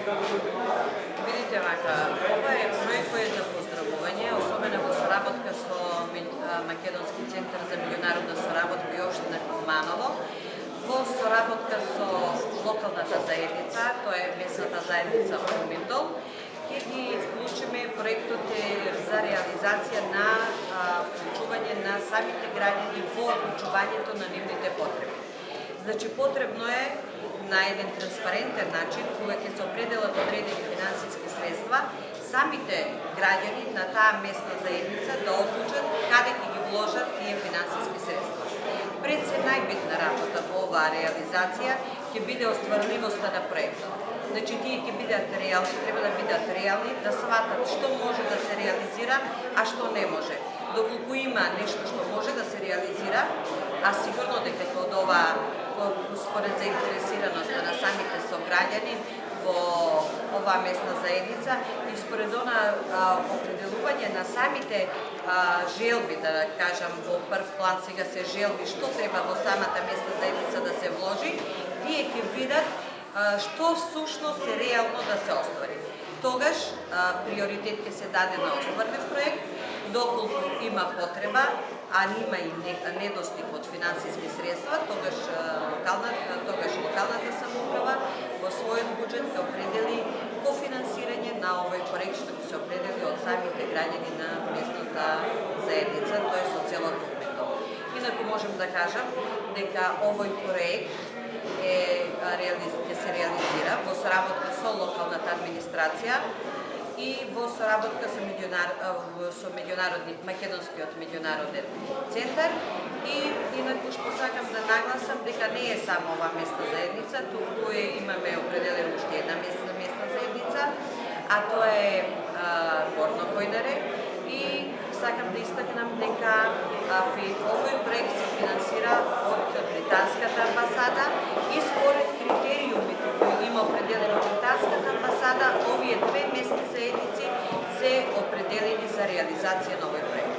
Видите вака, ова е проект кој е за поздравување, особено во соработка со Македонски центар за меѓународна соработка и општина Куманово, во соработка со локалната заедница, тоа е местната заедница Оминдол, ќе ги вклучиме проектот за реализација на вклучување на самите граѓани во вклучувањето на нивните потреби. Значи, потребно е на еден транспарентен начин, кога ќе се определат одредени финансиски средства, самите граѓани на таа местна заедница да одлучат каде ќе ги вложат тие финансиски средства. Пред се најбитна работа во оваа реализација ќе биде остварливоста на проектот. Значи, тие ќе бидат реални, треба да бидат реални, да сватат што може да се реализира, а што не може. Доколку има нешто што може да се реализира, а сигурно дека од оваа според заинтересираноста на самите сограѓани во оваа местна заедница и според определување на самите желби, да кажам, во прв план сега се желби што треба во самата местна заедница да се вложи, тие ќе видат што всушност е реално да се оствари. Тогаш приоритет ќе се даде на остварлив проект, доколку има потреба, а има и недостиг од финансиски средства, тогаш локалната самоуправа во својот буџет ќе определи кофинансирање на овој проект што ќе се определи од самите граѓани на местната заедница, тоа е со целото Оминдол. Инаку можем да кажам дека овој проект ќе се реализира во соработка со локалната администрација и во соработка со Македонскиот меѓународен центар. И инаку што сакам да нагласам дека не е само оваа местна заедница, туку имаме определено уште една местна заедница, а тоа е Горно Појдаре, и сакам да истакнам дека овој проект се финансира од британската амбасада и според критериумите кои има определено британската амбасада, овие две местни заедници се определени за реализација на овој проект.